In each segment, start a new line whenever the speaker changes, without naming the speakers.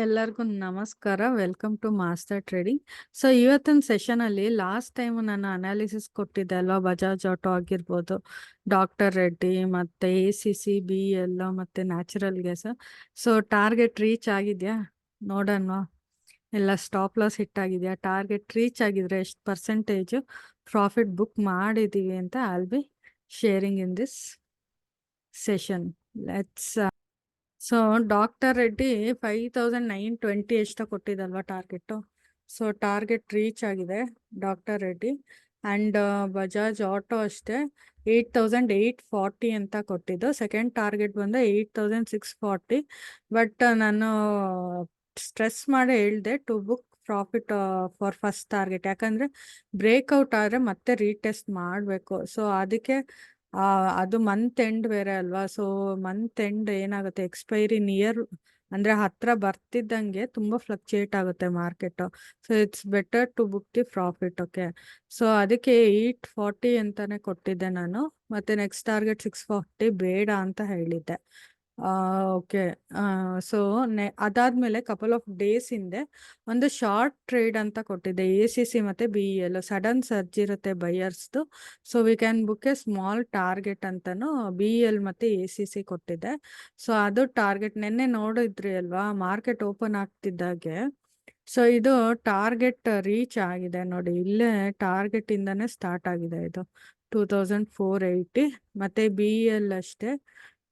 ಎಲ್ಲರಿಗೂ ನಮಸ್ಕಾರ. Welcome to master trading. So ಇವತ್ತಿನ ಸೆಷನಲ್ಲಿ ಲಾಸ್ಟ್ ಟೈಮ್ ನಾನು ಅನಾಲಿಸಿಸ್ ಕೊಟ್ಟಿದ್ದೆ ಅಲ್ವಾ, ಬಜಾಜ್ ಆಟೋ ಆಗಿರ್ಬೋದು, ಡಾಕ್ಟರ್ ರೆಡ್ಡಿ, ಮತ್ತು ACC, BEL ಮತ್ತು natural gas. So target reach ಆಗಿದೆಯಾ ನೋಡೋಣ. ಎಲ್ಲ ಸ್ಟಾಪ್ ಲಾಸ್ ಹಿಟ್ ಆಗಿದೆಯಾ, ಟಾರ್ಗೆಟ್ ರೀಚ್ ಆಗಿದ್ರೆ ಎಷ್ಟು ಪರ್ಸೆಂಟೇಜು ಪ್ರಾಫಿಟ್ ಬುಕ್ ಮಾಡಿದ್ದೀವಿ ಅಂತ I'll be sharing in this session. Let's so doctor Reddy 5920 ಎಷ್ಟು ಕೊಟ್ಟಿದ್ದಲ್ವಾ ಟಾರ್ಗೆಟು. ಸೊ ಟಾರ್ಗೆಟ್ ರೀಚ್ ಆಗಿದೆ doctor Reddy. And Bajaj auto ಅಷ್ಟೇ 8840 ಅಂತ ಕೊಟ್ಟಿದ್ದು. ಸೆಕೆಂಡ್ ಟಾರ್ಗೆಟ್ ಬಂದು 8640. ಬಟ್ ನಾನು ಸ್ಟ್ರೆಸ್ ಮಾಡಿ ಹೇಳಿದೆ to book profit for first target, ಯಾಕಂದರೆ ಬ್ರೇಕ್ಔಟ್ ಆದರೆ ಮತ್ತೆ ರೀಟೆಸ್ಟ್ ಮಾಡಬೇಕು. ಸೊ ಅದಕ್ಕೆ ಅದು ಮಂತ್ ಎಂಡ್ ಬೇರೆ ಅಲ್ವಾ. ಸೊ ಮಂತ್ ಎಂಡ್ ಏನಾಗುತ್ತೆ, ಎಕ್ಸ್ಪೈರಿ ನಿಯರ್ ಅಂದರೆ ಹತ್ರ ಬರ್ತಿದ್ದಂಗೆ ತುಂಬ ಫ್ಲಕ್ಚುಯೇಟ್ ಆಗುತ್ತೆ market. So it's better to book the profit. Okay, so ಅದಕ್ಕೆ 840 ಅಂತಾನೆ ಕೊಟ್ಟಿದ್ದೆ ನಾನು. ಮತ್ತು ನೆಕ್ಸ್ಟ್ ಟಾರ್ಗೆಟ್ 640 ಬೇಡ ಅಂತ ಹೇಳಿದ್ದೆ. ಓಕೆ, ಸೊ ಅದಾದಮೇಲೆ ಕಪಲ್ ಆಫ್ ಡೇಸ್ ಹಿಂದೆ ಒಂದು ಶಾರ್ಟ್ ಟ್ರೇಡ್ ಅಂತ ಕೊಟ್ಟಿದ್ದೆ ACC ಮತ್ತು BEL. ಸಡನ್ ಸರ್ಜ್ ಇರುತ್ತೆ ಬೈಯರ್ಸ್ದು. So we can book a small target ಅಂತಲೂ BEL ಮತ್ತು ACC ಕೊಟ್ಟಿದ್ದೆ. ಸೊ ಅದು ಟಾರ್ಗೆಟ್ ನೆನ್ನೆ ನೋಡಿದ್ರಿ ಅಲ್ವಾ, ಮಾರ್ಕೆಟ್ ಓಪನ್ ಆಗ್ತಿದ್ದಾಗೆ. ಸೊ ಇದು ಟಾರ್ಗೆಟ್ ರೀಚ್ ಆಗಿದೆ ನೋಡಿ, ಇಲ್ಲೇ ಟಾರ್ಗೆಟಿಂದನೇ ಸ್ಟಾರ್ಟ್ ಆಗಿದೆ ಇದು 2480. ಮತ್ತು BEL ಅಷ್ಟೇ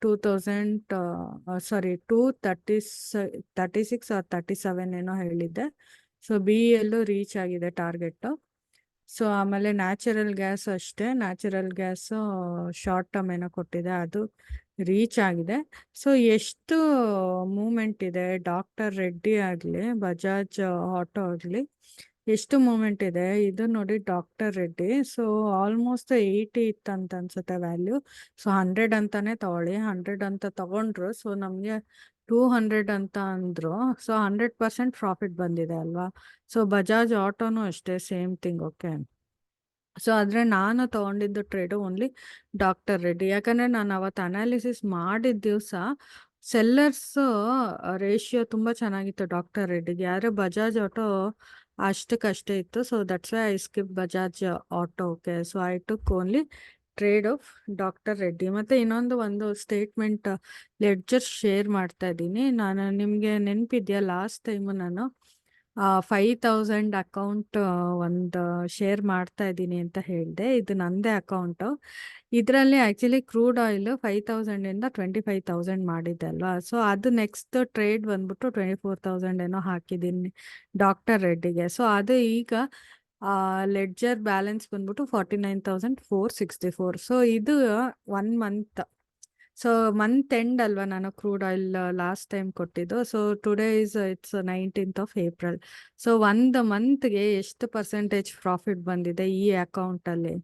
236 ಆರ್ 37 ಏನೋ ಹೇಳಿದ್ದೆ. ಸೊ BEL ರೀಚ್ ಆಗಿದೆ ಟಾರ್ಗೆಟ್ಟು. ಸೊ ಆಮೇಲೆ ನ್ಯಾಚುರಲ್ ಗ್ಯಾಸ್ ಅಷ್ಟೇ, ನ್ಯಾಚುರಲ್ ಗ್ಯಾಸು ಶಾರ್ಟ್ ಟರ್ಮ್ ಏನೋ ಕೊಟ್ಟಿದೆ, ಅದು ರೀಚ್ ಆಗಿದೆ. ಸೊ ಎಷ್ಟು ಮೂಮೆಂಟ್ ಇದೆ ಡಾಕ್ಟರ್ ರೆಡ್ಡಿ ಆಗಲಿ ಬಜಾಜ್ ಆಟೋ ಆಗಲಿ, ಎಷ್ಟು ಮೂಮೆಂಟ್ ಇದೆ ಇದು ನೋಡಿ. ಡಾಕ್ಟರ್ ರೆಡ್ಡಿ ಸೊ ಆಲ್ಮೋಸ್ಟ್ 80 ಇತ್ತು ಅಂತ ಅನ್ಸುತ್ತೆ ವ್ಯಾಲ್ಯೂ. ಸೊ 100 ಅಂತಾನೆ ತಗೊಳ್ಳಿ. 100 ಅಂತ ತಗೊಂಡ್ರು, ಸೊ ನಮಗೆ 200 ಅಂತ ಅಂದರು. ಸೊ 100% ಪ್ರಾಫಿಟ್ ಬಂದಿದೆ ಅಲ್ವಾ. ಸೊ ಬಜಾಜ್ ಆಟೋನು ಅಷ್ಟೇ ಸೇಮ್ ಥಿಂಗ್. ಓಕೆ, ಸೊ ಆದರೆ ನಾನು ತೊಗೊಂಡಿದ್ದು ಟ್ರೇಡು ಓನ್ಲಿ ಡಾಕ್ಟರ್ ರೆಡ್ಡಿ, ಯಾಕಂದರೆ ನಾನು ಅವತ್ತು ಅನಾಲಿಸಿಸ್ ಮಾಡಿದ ದಿವಸ ಸೆಲ್ಲರ್ಸ್ ರೇಷಿಯೋ ತುಂಬ ಚೆನ್ನಾಗಿತ್ತು ಡಾಕ್ಟರ್ ರೆಡ್ಡಿಗೆ, ಆದರೆ ಬಜಾಜ್ ಆಟೋ ಅಷ್ಟಕ್ಕಷ್ಟೇ ಇತ್ತು. So that's why I skip Bajaj auto. Okay, so I took only trade of doctor Reddy. ಮತ್ತು ಒಂದು ಸ್ಟೇಟ್ಮೆಂಟ್ ಲೆಡ್ಜರ್ ಶೇರ್ ಮಾಡ್ತಾ ಇದ್ದೀನಿ ನಾನು. ನಿಮಗೆ ನೆನಪಿದೆಯಾ ಲಾಸ್ಟ್ ಟೈಮು ನಾನು 5000 ಅಕೌಂಟ್ ಒಂದು ಶೇರ್ ಮಾಡ್ತಾ ಇದ್ದೀನಿ ಅಂತ ಹೇಳಿದೆ. ಇದು ನನ್ನದೇ ಅಕೌಂಟು. ಇದರಲ್ಲಿ ಆ್ಯಕ್ಚುಲಿ ಕ್ರೂಡ್ ಆಯಿಲ್ 5000ಇಂದ 25000 ಮಾಡಿದ್ದೆ ಅಲ್ವಾ. ಸೊ ಅದು ನೆಕ್ಸ್ಟ್ ಟ್ರೇಡ್ ಬಂದ್ಬಿಟ್ಟು 24000 ಏನೋ ಹಾಕಿದ್ದೀನಿ ಡಾಕ್ಟರ್ ರೆಡ್ಡಿಗೆ. ಸೊ ಅದು ಈಗ ಲೆಡ್ಜರ್ ಬ್ಯಾಲೆನ್ಸ್ ಬಂದ್ಬಿಟ್ಟು 49464. ಸೊ ಇದು 1 ಮಂತ್. ಸೊ ಮಂತ್ ಎಂಡ್ ಅಲ್ವಾ ನಾನು ಕ್ರೂಡ್ ಆಯಿಲ್ ಲಾಸ್ಟ್ ಟೈಮ್ ಕೊಟ್ಟಿದ್ದು. So today it's 19th of April. So 1 ಮಂತ್ಗೆ ಎಷ್ಟು ಪರ್ಸೆಂಟೇಜ್ ಪ್ರಾಫಿಟ್ ಬಂದಿದೆ ಈ ಅಕೌಂಟಲ್ಲಿ?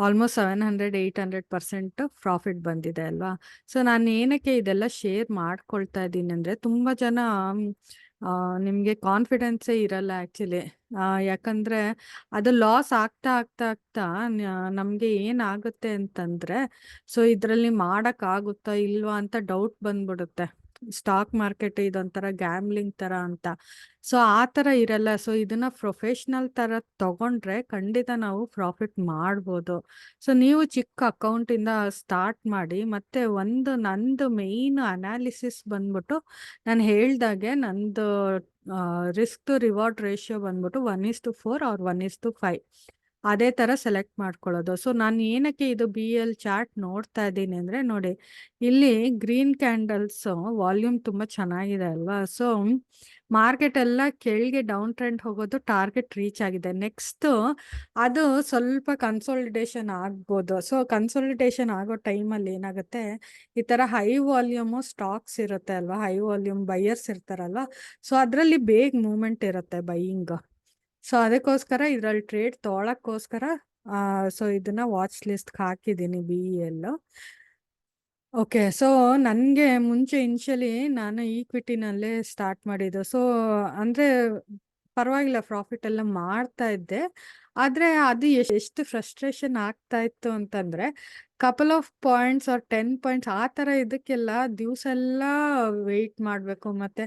ಆಲ್ಮೋಸ್ಟ್ 700-800% ಪ್ರಾಫಿಟ್ ಬಂದಿದೆ ಅಲ್ವಾ. ಸೊ ನಾನು ಏನಕ್ಕೆ ಇದೆಲ್ಲ ಶೇರ್ ಮಾಡ್ಕೊಳ್ತಾ ಇದ್ದೀನಿ ಅಂದರೆ, ತುಂಬ ಜನ ನಿಮಗೆ ಕಾನ್ಫಿಡೆನ್ಸೇ ಇರಲ್ಲ ಆ್ಯಕ್ಚುಲಿ. ಯಾಕಂದರೆ ಅದು ಲಾಸ್ ಆಗ್ತಾ ಆಗ್ತಾ ಆಗ್ತಾ ನಮಗೆ ಏನಾಗುತ್ತೆ ಅಂತಂದರೆ, ಸೊ ಇದರಲ್ಲಿ ಮಾಡೋಕ್ಕಾಗುತ್ತಾ ಇಲ್ವಾ ಅಂತ ಡೌಟ್ ಬಂದ್ಬಿಡುತ್ತೆ. ಸ್ಟಾಕ್ ಮಾರ್ಕೆಟ್ ಇದೊಂಥರ ಗ್ಯಾಮ್ಲಿಂಗ್ ಥರ ಅಂತ. ಸೊ ಆ ಥರ ಇರಲ್ಲ. ಸೊ ಇದನ್ನು ಪ್ರೊಫೆಷ್ನಲ್ ಥರ ತೊಗೊಂಡ್ರೆ ಖಂಡಿತ ನಾವು ಪ್ರಾಫಿಟ್ ಮಾಡ್ಬೋದು. ಸೊ ನೀವು ಚಿಕ್ಕ ಅಕೌಂಟಿಂದ ಸ್ಟಾರ್ಟ್ ಮಾಡಿ. ಮತ್ತು ನಂದು ಮೇಯ್ನ್ ಅನಾಲಿಸಿಸ್ ಬಂದ್ಬಿಟ್ಟು ನಾನು ಹೇಳ್ದಾಗೆ ನಂದು ರಿಸ್ಕ್ ಟು ರಿವಾರ್ಡ್ ರೇಷಿಯೋ ಬಂದ್ಬಿಟ್ಟು 1:4 ಆರ್ 1:5 ಅದೇ ಥರ ಸೆಲೆಕ್ಟ್ ಮಾಡ್ಕೊಳ್ಳೋದು. ಸೊ ನಾನು ಏನಕ್ಕೆ ಇದು BEL ಚಾರ್ಟ್ ನೋಡ್ತಾ ಇದ್ದೀನಿ ಅಂದರೆ ನೋಡಿ, ಇಲ್ಲಿ ಗ್ರೀನ್ ಕ್ಯಾಂಡಲ್ಸು ವಾಲ್ಯೂಮ್ ತುಂಬ ಚೆನ್ನಾಗಿದೆ ಅಲ್ವಾ. ಸೊ ಮಾರ್ಕೆಟ್ ಎಲ್ಲ ಕೆಳಗೆ ಡೌನ್ ಟ್ರೆಂಡ್ ಹೋಗೋದು, ಟಾರ್ಗೆಟ್ ರೀಚ್ ಆಗಿದೆ. ನೆಕ್ಸ್ಟು ಅದು ಸ್ವಲ್ಪ ಕನ್ಸಾಲಿಡೇಷನ್ ಆಗ್ಬೋದು. ಸೊ ಕನ್ಸಾಲಿಡೇಷನ್ ಆಗೋ ಟೈಮಲ್ಲಿ ಏನಾಗುತ್ತೆ, ಈ ಥರ ಹೈ ವಾಲ್ಯೂಮು ಸ್ಟಾಕ್ಸ್ ಇರುತ್ತೆ ಅಲ್ವಾ, ಹೈ ವಾಲ್ಯೂಮ್ ಬೈಯರ್ಸ್ ಇರ್ತಾರಲ್ವ. ಸೊ ಅದರಲ್ಲಿ ಬೇಗ ಮೂಮೆಂಟ್ ಇರುತ್ತೆ ಬೈಯಿಂಗ್. ಸೊ ಅದಕ್ಕೋಸ್ಕರ ಇದರಲ್ಲಿ ಟ್ರೇಡ್ ತೊಗೊಳಕ್ಕೋಸ್ಕರ ಸೊ ಇದನ್ನು ವಾಚ್ ಲಿಸ್ಟ್ಗೆ ಹಾಕಿದ್ದೀನಿ BEL. ಓಕೆ, ಸೊ ನನಗೆ ಮುಂಚೆ ಇನಿಷಿಯಲಿ ನಾನು ಈಕ್ವಿಟಿನಲ್ಲೇ ಸ್ಟಾರ್ಟ್ ಮಾಡಿದ್ದು. ಸೊ ಅಂದರೆ ಪರವಾಗಿಲ್ಲ ಪ್ರಾಫಿಟ್ ಎಲ್ಲ ಮಾಡ್ತಾ ಇದ್ದೆ. ಆದರೆ ಅದು ಎಷ್ಟು ಫ್ರಸ್ಟ್ರೇಷನ್ ಆಗ್ತಾ ಇತ್ತು ಅಂತಂದರೆ, couple of points are 10 points ಆ ಥರ ಇದಕ್ಕೆಲ್ಲ ದಿವಸ ಎಲ್ಲ ವೆಯ್ಟ್ ಮಾಡಬೇಕು. ಮತ್ತು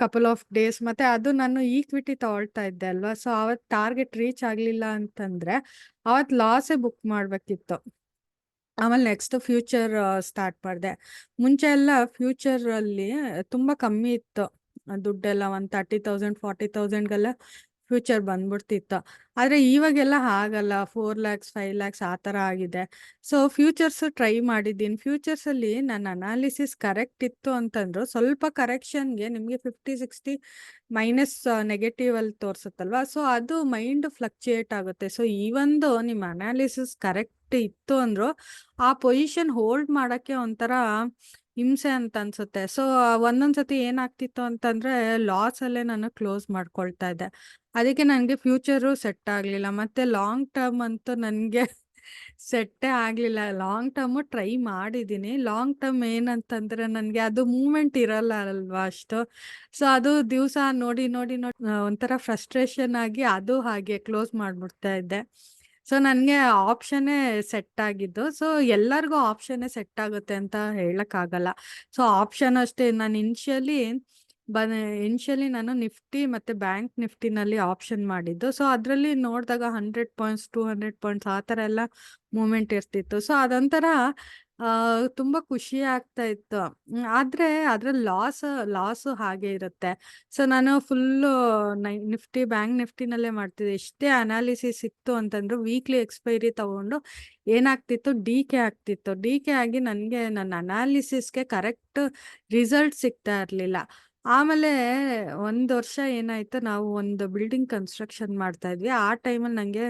ಕಪಲ್ ಆಫ್ ಡೇಸ್. ಮತ್ತೆ ಅದು ನಾನು ಈಕ್ವಿಟಿ ತಗೊಳ್ತಾ ಇದ್ದೆ ಅಲ್ವಾ, ಸೊ ಅವತ್ತು ಟಾರ್ಗೆಟ್ ರೀಚ್ ಆಗಲಿಲ್ಲ ಅಂತಂದ್ರೆ ಅವತ್ತು ಲಾಸೇ ಬುಕ್ ಮಾಡಬೇಕಿತ್ತು. ಆಮೇಲೆ ನೆಕ್ಸ್ಟ್ ಫ್ಯೂಚರ್ ಸ್ಟಾರ್ಟ್ ಮಾಡಿದೆ. ಮುಂಚೆ ಎಲ್ಲ ಫ್ಯೂಚರಲ್ಲಿ ತುಂಬ ಕಮ್ಮಿ ಇತ್ತು ದುಡ್ಡೆಲ್ಲ, ಒಂದು 30,000 40,000ಗೆಲ್ಲ ಫ್ಯೂಚರ್ ಬಂದ್ಬಿಡ್ತಿತ್ತು. ಆದರೆ ಇವಾಗೆಲ್ಲ ಹಾಗಲ್ಲ, 4 ಲ್ಯಾಕ್ಸ್ 5 ಲ್ಯಾಕ್ಸ್ ಆ ಥರ ಆಗಿದೆ. ಸೊ ಫ್ಯೂಚರ್ಸ್ ಟ್ರೈ ಮಾಡಿದ್ದೀನಿ. ಫ್ಯೂಚರ್ಸಲ್ಲಿ ನನ್ನ ಅನಾಲಿಸಿಸ್ ಕರೆಕ್ಟ್ ಇತ್ತು ಅಂತಂದ್ರು ಸ್ವಲ್ಪ ಕರೆಕ್ಷನ್ಗೆ ನಿಮಗೆ 50-60 ಮೈನಸ್ ನೆಗೆಟಿವ್ ಅಲ್ಲಿ ತೋರಿಸುತ್ತಲ್ವಾ, ಸೊ ಅದು ಮೈಂಡ್ ಫ್ಲಕ್ಚುಯೇಟ್ ಆಗುತ್ತೆ. ಸೊ ಈ ಒಂದು ನಿಮ್ಮ ಅನಾಲಿಸಿಸ್ ಕರೆಕ್ಟ್ ಇತ್ತು ಅಂದ್ರು ಆ ಪೊಸಿಷನ್ ಹೋಲ್ಡ್ ಮಾಡಕ್ಕೆ ಒಂಥರ ಹಿಂಸೆ ಅಂತ ಅನ್ಸುತ್ತೆ. ಸೊ ಒಂದೊಂದ್ಸತಿ ಏನಾಗ್ತಿತ್ತು ಅಂತಂದ್ರೆ ಲಾಸ್ ಅಲ್ಲೇ ನಾನು ಕ್ಲೋಸ್ ಮಾಡ್ಕೊಳ್ತಾ ಇದ್ದೆ. ಅದಕ್ಕೆ ನನಗೆ ಫ್ಯೂಚರು ಸೆಟ್ ಆಗಲಿಲ್ಲ. ಮತ್ತೆ ಲಾಂಗ್ ಟರ್ಮ್ ಅಂತೂ ನನಗೆ ಸೆಟ್ಟೇ ಆಗಲಿಲ್ಲ. ಲಾಂಗ್ ಟರ್ಮು ಟ್ರೈ ಮಾಡಿದ್ದೀನಿ. ಲಾಂಗ್ ಟರ್ಮ್ ಏನಂತಂದ್ರೆ ನನಗೆ ಅದು ಮೂಮೆಂಟ್ ಇರಲ್ಲ ಅಲ್ವಾ ಅಷ್ಟು. ಸೊ ಅದು ದಿವಸ ನೋಡಿ ನೋಡಿ ನೋಡಿ ಒಂಥರ ಫ್ರಸ್ಟ್ರೇಷನ್ ಆಗಿ ಅದು ಹಾಗೆ ಕ್ಲೋಸ್ ಮಾಡಿಬಿಡ್ತಾ ಇದ್ದೆ. ಸೊ ನನಗೆ ಆಪ್ಷನ್ನೇ ಸೆಟ್ ಆಗಿದ್ದು. ಸೊ ಎಲ್ಲರಿಗೂ ಆಪ್ಷನ್ನೇ ಸೆಟ್ ಆಗುತ್ತೆ ಅಂತ ಹೇಳಕ್ಕಾಗಲ್ಲ. ಸೊ ಆಪ್ಷನ್ ಅಷ್ಟೇ ನಾನು ಇನಿಷಿಯಲಿ ನಾನು ನಿಫ್ಟಿ ಮತ್ತು ಬ್ಯಾಂಕ್ ನಿಫ್ಟಿನಲ್ಲಿ ಆಪ್ಷನ್ ಮಾಡಿದ್ದು. ಸೊ ಅದರಲ್ಲಿ ನೋಡಿದಾಗ 100 ಪಾಯಿಂಟ್ಸ್ 200 ಪಾಯಿಂಟ್ಸ್ ಆ ಥರ ಎಲ್ಲ ಮೂಮೆಂಟ್ ಇರ್ತಿತ್ತು. ಸೊ ಅದೊಂಥರ ತುಂಬ ಖುಷಿ ಆಗ್ತಾ ಇತ್ತು. ಆದರೆ ಅದ್ರಲ್ಲಿ ಲಾಸು ಹಾಗೆ ಇರುತ್ತೆ. ಸೊ ನಾನು ಫುಲ್ಲು ನಿಫ್ಟಿ ಬ್ಯಾಂಕ್ ನಿಫ್ಟಿನಲ್ಲೇ ಮಾಡ್ತಿದ್ದೆ. ಎಷ್ಟೇ ಅನಾಲಿಸಿಸ್ ಇತ್ತು ಅಂತಂದ್ರು ವೀಕ್ಲಿ ಎಕ್ಸ್ಪೈರಿ ತಗೊಂಡು ಏನಾಗ್ತಿತ್ತು, ಡಿ ಕೆ ಆಗ್ತಿತ್ತು. ಡಿ ಕೆ ಆಗಿ ನನಗೆ ನನ್ನ ಅನಾಲಿಸಿಸ್ಗೆ ಕರೆಕ್ಟ್ ರಿಸಲ್ಟ್ ಸಿಗ್ತಾ ಇರಲಿಲ್ಲ. ಆಮೇಲೆ 1 ವರ್ಷ ಏನಾಯ್ತು, ನಾವು ಒಂದು ಬಿಲ್ಡಿಂಗ್ ಕನ್ಸ್ಟ್ರಕ್ಷನ್ ಮಾಡ್ತಾ ಇದ್ವಿ. ಆ ಟೈಮಲ್ಲಿ ನನಗೆ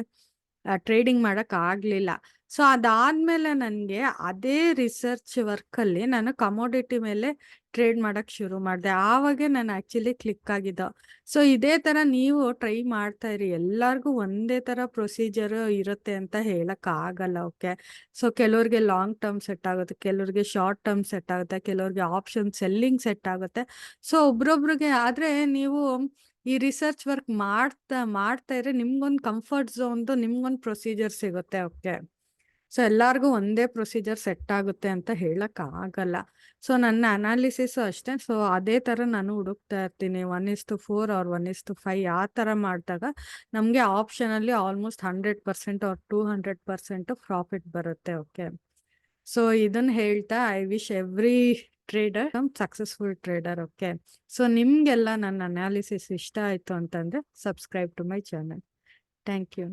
ಟ್ರೇಡಿಂಗ್ ಮಾಡೋಕ್ಕಾಗಲಿಲ್ಲ. ಸೊ ಅದಾದಮೇಲೆ ನನಗೆ ಅದೇ ರಿಸರ್ಚ್ ವರ್ಕಲ್ಲಿ ನಾನು ಕಮೋಡಿಟಿ ಮೇಲೆ ಟ್ರೇಡ್ ಮಾಡೋಕ್ಕೆ ಶುರು ಮಾಡಿದೆ. ಆವಾಗೆ ನಾನು ಆ್ಯಕ್ಚುಲಿ ಕ್ಲಿಕ್ ಆಗಿದ್ದು. ಸೊ ಇದೇ ಥರ ನೀವು ಟ್ರೈ ಮಾಡ್ತಾ ಇರಿ. ಎಲ್ಲರಿಗೂ ಒಂದೇ ಥರ ಪ್ರೊಸೀಜರು ಇರುತ್ತೆ ಅಂತ ಹೇಳೋಕ್ಕಾಗಲ್ಲ. ಓಕೆ, ಸೊ ಕೆಲವ್ರಿಗೆ ಲಾಂಗ್ ಟರ್ಮ್ ಸೆಟ್ ಆಗುತ್ತೆ, ಕೆಲವ್ರಿಗೆ ಶಾರ್ಟ್ ಟರ್ಮ್ ಸೆಟ್ ಆಗುತ್ತೆ, ಕೆಲವ್ರಿಗೆ ಆಪ್ಷನ್ ಸೆಲ್ಲಿಂಗ್ ಸೆಟ್ ಆಗುತ್ತೆ. ಸೊ ಒಬ್ರೊಬ್ರಿಗೆ ಆದರೆ ನೀವು ಈ ರಿಸರ್ಚ್ ವರ್ಕ್ ಮಾಡ್ತಾ ಇದ್ರೆ ನಿಮ್ಗೊಂದು ಕಂಫರ್ಟ್ ಝೋನ್ದು ನಿಮ್ಗೊಂದು ಪ್ರೊಸೀಜರ್ ಸಿಗುತ್ತೆ. ಓಕೆ, ಸೊ ಎಲ್ಲರಿಗೂ ಒಂದೇ ಪ್ರೊಸೀಜರ್ ಸೆಟ್ ಆಗುತ್ತೆ ಅಂತ ಹೇಳಕ್ಕಾಗಲ್ಲ. ಸೊ ನನ್ನ ಅನಾಲಿಸಿಸು ಅಷ್ಟೇ. ಸೊ ಅದೇ ಥರ ನಾನು ಹುಡುಕ್ತಾ ಇರ್ತೀನಿ. 1:4 ಆರ್ 1:5 ಆ ಥರ ಮಾಡಿದಾಗ ನಮಗೆ ಆಪ್ಷನಲ್ಲಿ ಆಲ್ಮೋಸ್ಟ್ 100% ಆರ್ 200% ಪ್ರಾಫಿಟ್ ಬರುತ್ತೆ. ಓಕೆ, ಸೊ ಇದನ್ನ ಹೇಳ್ತಾ I wish every trader successful trader. Okay, so ನಿಮಗೆಲ್ಲ ನನ್ನ ಅನಾಲಿಸಿಸ್ ಇಷ್ಟ ಆಯಿತು ಅಂತಂದರೆ subscribe to my channel. Thank you.